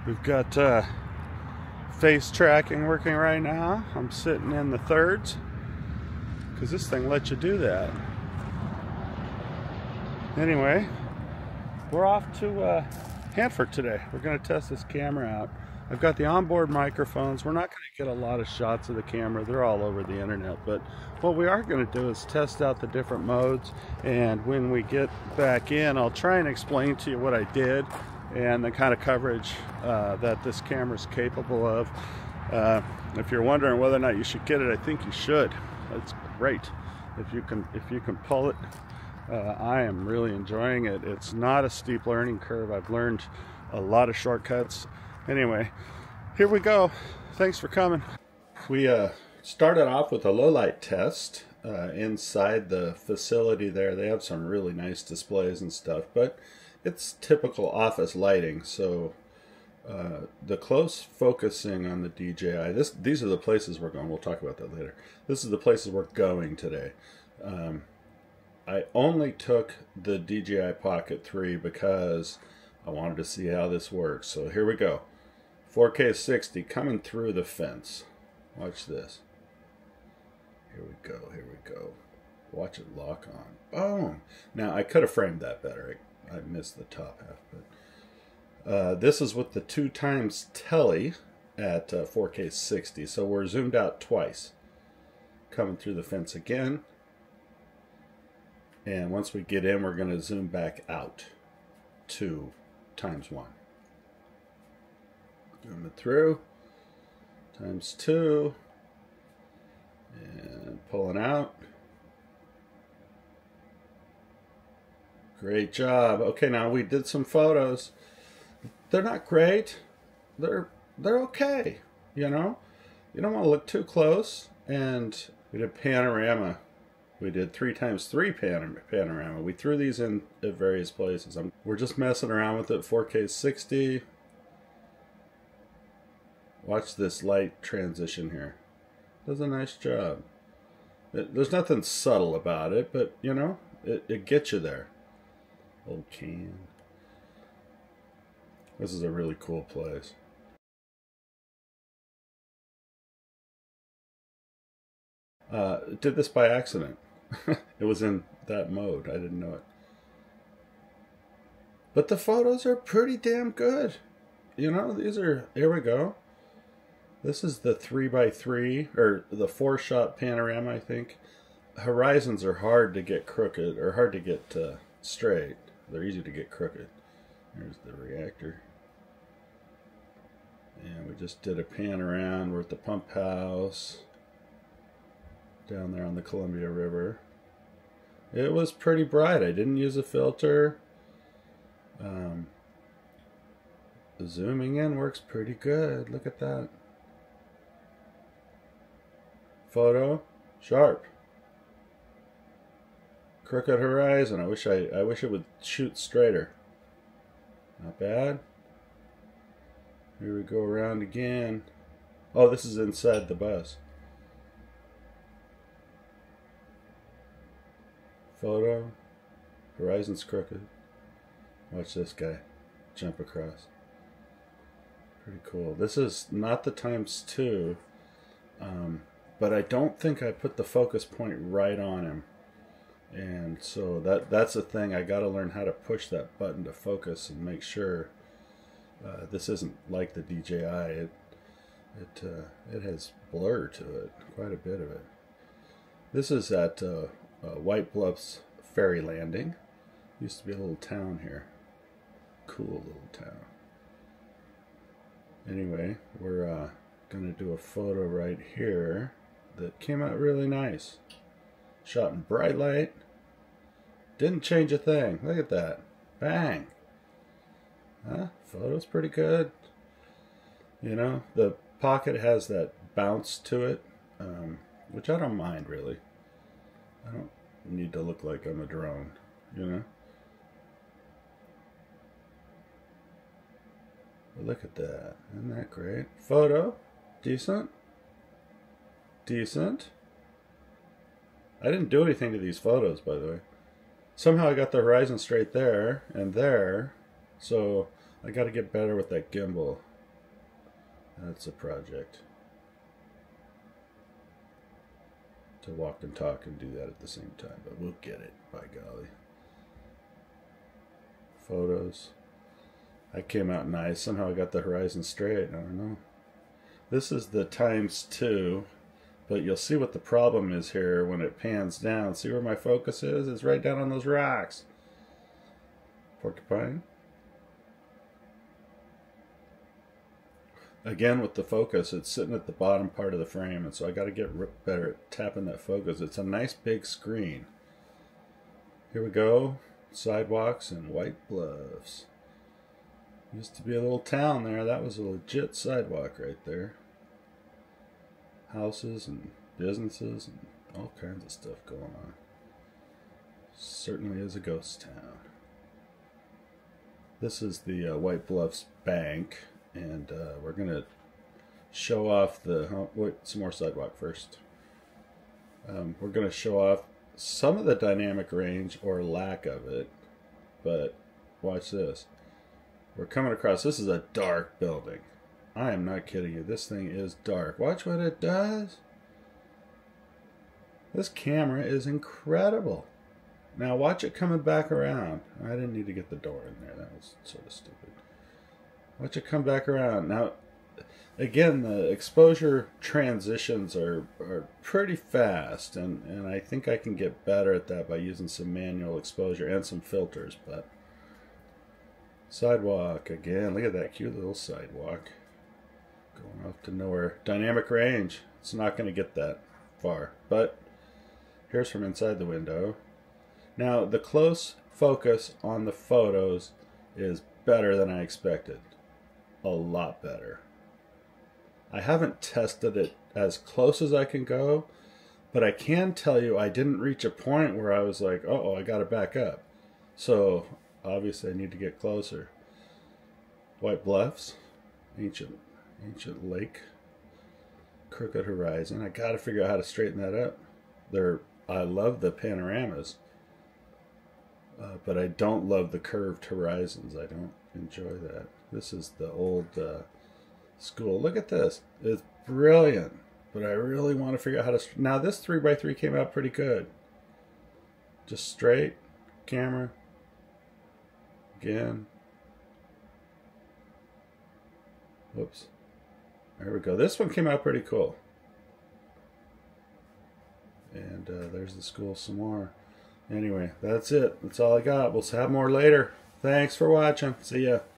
We've got face tracking working right now. I'm sitting in the thirds because this thing lets you do that. Anyway, we're off to Hanford today. We're going to test this camera out. I've got the onboard microphones. We're not going to get a lot of shots of the camera. They're all over the internet. But what we are going to do is test out the different modes. And when we get back in, I'll try and explain to you what I did and the kind of coverage that this camera is capable of. If you're wondering whether or not you should get it, I think you should. It's great if you can pull it. I am really enjoying it. It's not a steep learning curve. I've learned a lot of shortcuts. Anyway, here we go. Thanks for coming. We started off with a low light test inside the facility there. They have some really nice displays and stuff, but it's typical office lighting. So the close focusing on the DJI, these are the places we're going. We'll talk about that later. This is the places we're going today. I only took the DJI Pocket 3 because I wanted to see how this works. So here we go. 4K 60 coming through the fence. Watch this. Here we go, here we go. Watch it lock on. Boom! Now, I could have framed that better. I missed the top half. But this is with the 2x tele at 4K 60. So we're zoomed out twice. Coming through the fence again. And once we get in, we're going to zoom back out 2x1. Zoom it through, ×2, and pulling out. Great job. Okay, now we did some photos. They're not great. They're okay, you know? You don't want to look too close. And we did panorama. We did 3x3 panorama. We threw these in at various places. We're just messing around with it. 4K 60. Watch this light transition here. Does a nice job. There's nothing subtle about it, but you know, it gets you there. Old can. This is a really cool place. Did this by accident. It was in that mode. I didn't know it. But the photos are pretty damn good. You know, these are, here we go. This is the 3x3, or the 4-shot panorama, I think. Horizons are hard to get crooked, or hard to get straight. They're easy to get crooked. There's the reactor. And we just did a pan around. We're at the pump house. Down there on the Columbia River. It was pretty bright. I didn't use a filter. The zooming in works pretty good. Look at that. Photo, sharp. Crooked horizon. I wish it would shoot straighter. Not bad. Here we go around again. Oh, this is inside the bus. Photo, horizon's crooked. Watch this guy jump across. Pretty cool. This is not the ×2. But I don't think I put the focus point right on him. And so that's the thing. I got to learn how to push that button to focus and make sure this isn't like the DJI. It has blur to it, quite a bit of it. This is at White Bluffs Ferry Landing. Used to be a little town here. Cool little town. Anyway, we're going to do a photo right here that came out really nice. Shot in bright light. Didn't change a thing. Look at that. Bang. Huh? Photo's pretty good. You know, the Pocket has that bounce to it, which I don't mind really. I don't need to look like I'm a drone, you know? But look at that. Isn't that great? Photo. Decent. Decent. I didn't do anything to these photos, by the way. Somehow I got the horizon straight there and there, so I got to get better with that gimbal. That's a project. To walk and talk and do that at the same time, but we'll get it, by golly. Photos. That came out nice. Somehow I got the horizon straight. I don't know. This is the ×2, but you'll see what the problem is here when it pans down. See where my focus is? It's right down on those rocks. Porcupine. Again, with the focus, it's sitting at the bottom part of the frame, and so I got to get better at tapping that focus. It's a nice big screen. Here we go. Sidewalks and white bluffs. Used to be a little town there. That was a legit sidewalk right there. Houses and businesses and all kinds of stuff going on. Certainly is a ghost town. This is the White Bluffs Bank. And we're going to show off the... wait, some more sidewalk first. We're going to show off some of the dynamic range or lack of it. But watch this. We're coming across... This is a dark building. I am not kidding you. This thing is dark. Watch what it does. This camera is incredible. Now watch it coming back around. I didn't need to get the door in there. That was sort of stupid. Watch it come back around. Now, again, the exposure transitions are pretty fast, and I think I can get better at that by using some manual exposure and some filters. But sidewalk, again, look at that cute little sidewalk. Going off to nowhere. Dynamic range. It's not going to get that far, but here's from inside the window. Now, the close focus on the photos is better than I expected. A lot better. I haven't tested it as close as I can go, but I can tell you I didn't reach a point where I was like, uh-oh, I gotta back up. So obviously I need to get closer. White Bluffs, ancient lake, crooked horizon. I gotta figure out how to straighten that up. I love the panoramas, but I don't love the curved horizons. I don't enjoy that. This is the old school. Look at this. It's brilliant. But I really want to figure out how to... Now this 3x3 came out pretty good. Just straight. Camera. Again. Whoops. There we go. This one came out pretty cool. And there's the school some more. Anyway, that's it. That's all I got. We'll have more later. Thanks for watching. See ya.